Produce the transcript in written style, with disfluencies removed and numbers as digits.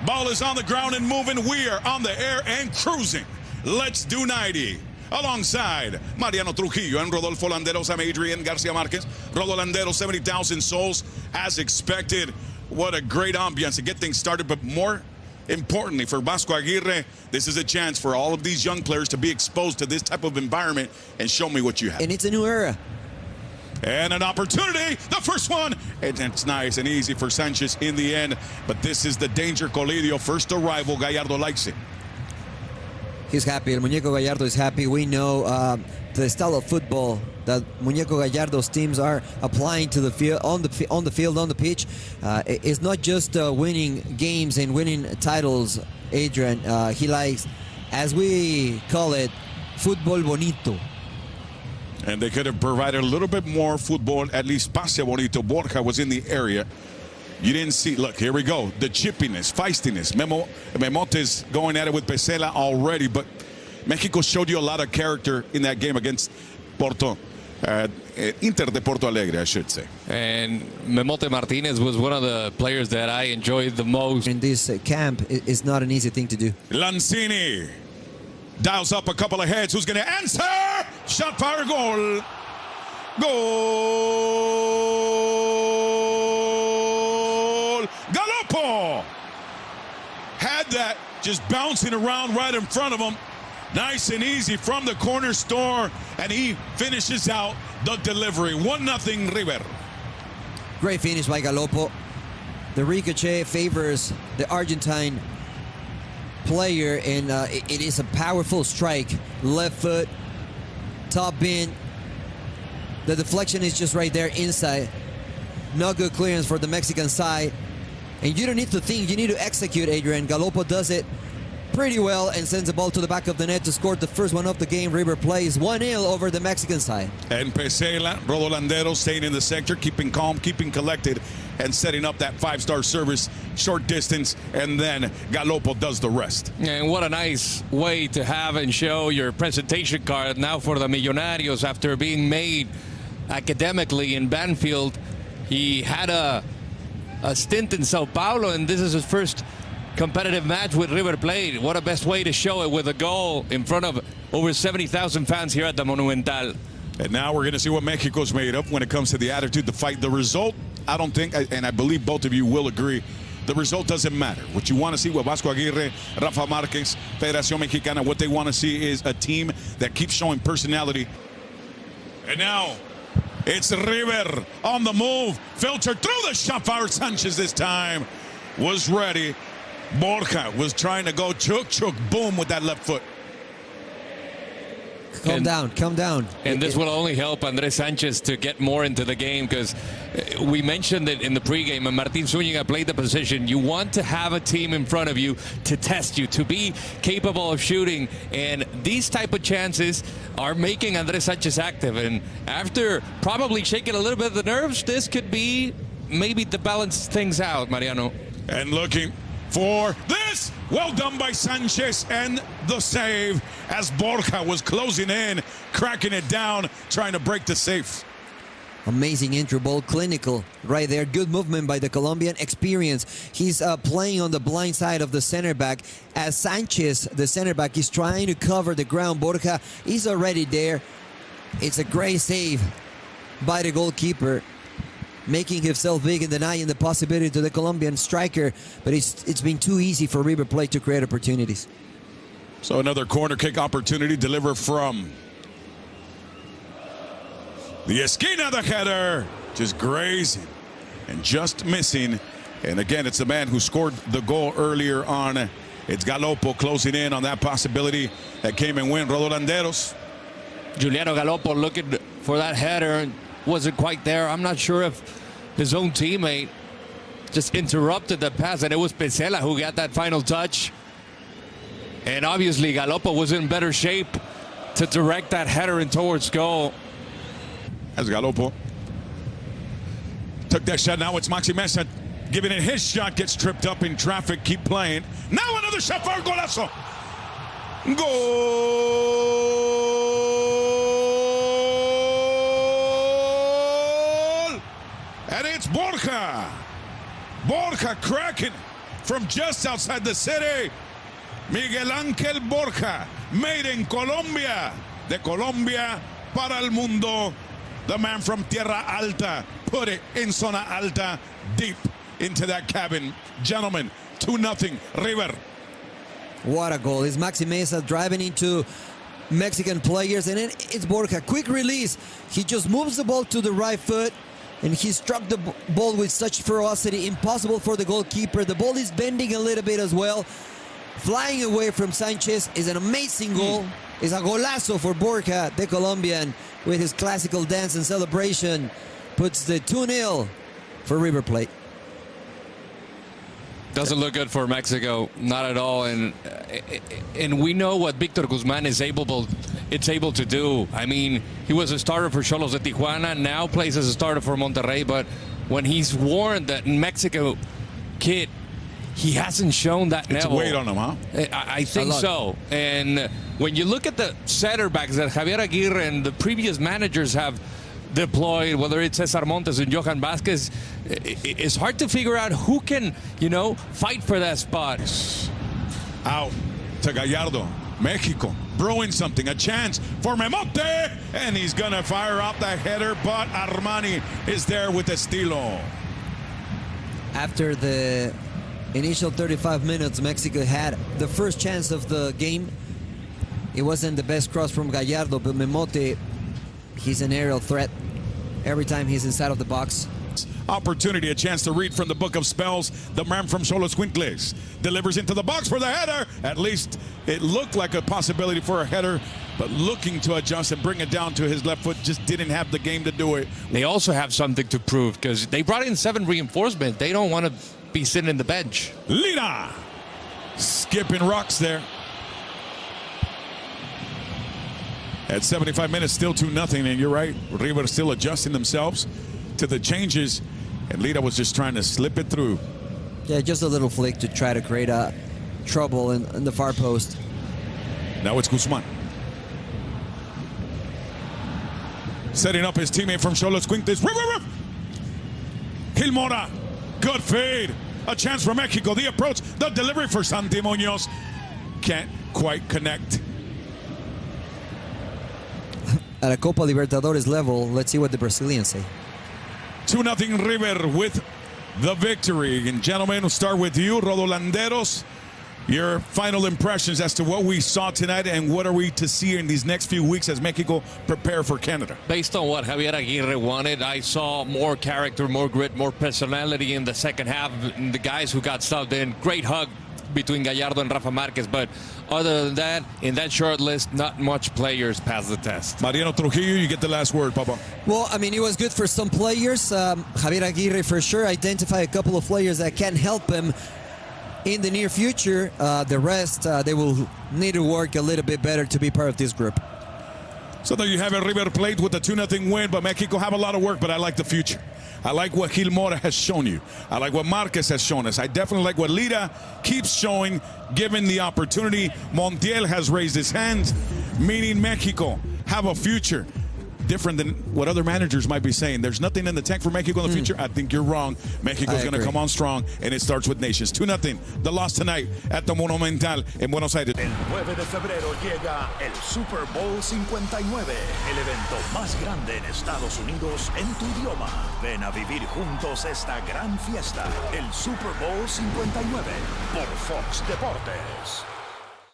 Ball is on the ground and moving. We are on the air and cruising. Let's do 90. Alongside Mariano Trujillo and Rodolfo Landeros, I'm Adrian Garcia Marquez. Rodo Landeros, 70,000 souls as expected. What a great ambiance to get things started, but more importantly for Vasco Aguirre, this is a chance for all of these young players to be exposed to this type of environment and show me what you have. And it's a new era. And an opportunity, the first one. And it's nice and easy for Sanchez in the end, but this is the danger Colidio, first arrival, Gallardo likes it. He's happy. El Muñeco Gallardo is happy. We know the style of football that Muñeco Gallardo's teams are applying to the field, on the pitch. It's not just winning games and winning titles, Adrian. He likes, as we call it, fútbol bonito. And they could have provided a little bit more football, at least pase bonito. Borja was in the area. You didn't see, look, here we go. The chippiness, feistiness. Memotes going at it with Pesela already, but Mexico showed you a lot of character in that game against Porto. Inter de Porto Alegre, I should say. And Memote Martinez was one of the players that I enjoyed the most. In this camp, it's not an easy thing to do. Lanzini dials up a couple of heads. Who's going to answer? Shot, fire, goal. Goal. Galopo had that just bouncing around right in front of him. Nice and easy from the corner store, and he finishes out the delivery. 1-0 River. Great finish by Galopo. The ricochet favors the Argentine player, and it is a powerful strike. Left foot, top bin. The deflection is just right there inside. No good clearance for the Mexican side. And you don't need to think, you need to execute, Adrian. Galopo does it pretty well and sends the ball to the back of the net to score the first one of the game. River plays 1-0 over the Mexican side. And Pesela, Rodo Landeros staying in the sector, keeping calm, keeping collected, and setting up that five-star service, short distance, and then Galopo does the rest. And what a nice way to have and show your presentation card now for the Millonarios after being made academically in Banfield. He had a stint in Sao Paulo, and this is his first competitive match with River Plate. What a best way to show it with a goal in front of over 70,000 fans here at the Monumental. And now we're going to see what Mexico's made of when it comes to the attitude to fight. The result, I don't think, and I believe both of you will agree, the result doesn't matter. What you want to see with Vasco Aguirre, Rafa Marquez, Federación Mexicana, what they want to see is a team that keeps showing personality. And now it's River on the move. Filtered through the shot fire. Sanchez this time was ready. Borja was trying to go chuk, boom with that left foot. Calm down. And this will only help Andres Sanchez to get more into the game, because we mentioned it in the pregame, and Martin Zúñiga played the position. You want to have a team in front of you to test you, to be capable of shooting, and these type of chances are making Andres Sanchez active. And after probably shaking a little bit of the nerves, this could be maybe to balance things out, Mariano. And looking for this. Well done by Sanchez, and the save as Borja was closing in, cracking it down, trying to break the safe. Amazing intro ball, clinical right there. Good movement by the Colombian, experience. He's playing on the blind side of the center back as Sanchez, the center back, is trying to cover the ground. Borja is already there. It's a great save by the goalkeeper, making himself big and denying the possibility to the Colombian striker, but it's been too easy for River Plate to create opportunities. So another corner kick opportunity delivered from the esquina, the header, just grazing and just missing. And again, it's the man who scored the goal earlier on. It's Galopo closing in on that possibility that came and went. Rodo Landeros. Juliano Galopo looking for that header, wasn't quite there. I'm not sure if his own teammate just interrupted the pass, and it was Pesela who got that final touch. And obviously Galopo was in better shape to direct that header in towards goal. As Galopo took that shot, now it's Maxi Mesa giving it his shot, gets tripped up in traffic, keep playing. Now another shot for golazo. Goal! And it's Borja. Borja cracking from just outside the city. Miguel Ángel Borja, made in Colombia. De Colombia para el mundo. The man from Tierra Alta put it in Zona Alta, deep into that cabin. Gentlemen, 2-0 River. What a goal. It's Maxi Meza driving into Mexican players, and then it's Borja. Quick release. He just moves the ball to the right foot, and he struck the ball with such ferocity, impossible for the goalkeeper. The ball is bending a little bit as well. Flying away from Sanchez is an amazing goal. It's a golazo for Borja, the Colombian, with his classical dance and celebration. Puts the 2-0 for River Plate. Doesn't look good for Mexico, not at all. And we know what Victor Guzman is able to do. I mean, he was a starter for Xolos de Tijuana, now plays as a starter for Monterrey. But when he's worn that Mexico kit, he hasn't shown that it's level. Weight on him, huh? I think so. And when you look at the center backs that Javier Aguirre and the previous managers have deployed, whether it's Cesar Montes and Johan Vázquez, it's hard to figure out who can, fight for that spot. Out to Gallardo. Mexico brewing something, a chance for Memote, and he's gonna fire out the header, but Armani is there with estilo. After the initial 35 minutes, Mexico had the first chance of the game. It wasn't the best cross from Gallardo, but Memote, he's an aerial threat every time he's inside of the box. Opportunity, a chance to read from the book of spells. The man from Xolos Quincles delivers into the box for the header. At least it looked like a possibility for a header, but looking to adjust and bring it down to his left foot, just didn't have the game to do it. They also have something to prove because they brought in 7 reinforcements. They don't want to be sitting in the bench. Lina skipping rocks there. At 75 minutes, still 2-0, and you're right, River still adjusting themselves to the changes, and Lina was just trying to slip it through. Yeah, just a little flick to try to create trouble in the far post. Now it's Guzman. Setting up his teammate from Xolos Quincles. Gil Mora, good fade. A chance for Mexico. The approach, the delivery for Santi Muñoz. Can't quite connect. At a Copa Libertadores level, let's see what the Brazilians say. 2-0 River with the victory. And gentlemen, we'll start with you, Rodolanderos. Your final impressions as to what we saw tonight and what are we to see in these next few weeks as Mexico prepare for Canada? Based on what Javier Aguirre wanted, I saw more character, more grit, more personality in the second half. The guys who got subbed in, great hug between Gallardo and Rafa Marquez. But other than that, in that short list, not much players passed the test. Mariano Trujillo, you get the last word, Papa. Well, I mean, it was good for some players. Javier Aguirre for sure identified a couple of players that can help him in the near future. The rest, they will need to work a little bit better to be part of this group. So there you have it, River Plate with a 2-0 win, but Mexico have a lot of work, but I like the future. I like what Gil Mora has shown you. I like what Marquez has shown us. I definitely like what Lira keeps showing, given the opportunity. Montiel has raised his hand, meaning Mexico have a future. Different than what other managers might be saying. There's nothing in the tank for Mexico in the future. I think you're wrong. Mexico's going to come on strong, and it starts with nations. 2-0, the loss tonight at the Monumental in Buenos Aires. El 9 de febrero llega el Super Bowl 59, el evento más grande en Estados Unidos en tu idioma. Ven a vivir juntos esta gran fiesta, el Super Bowl 59, por Fox Deportes.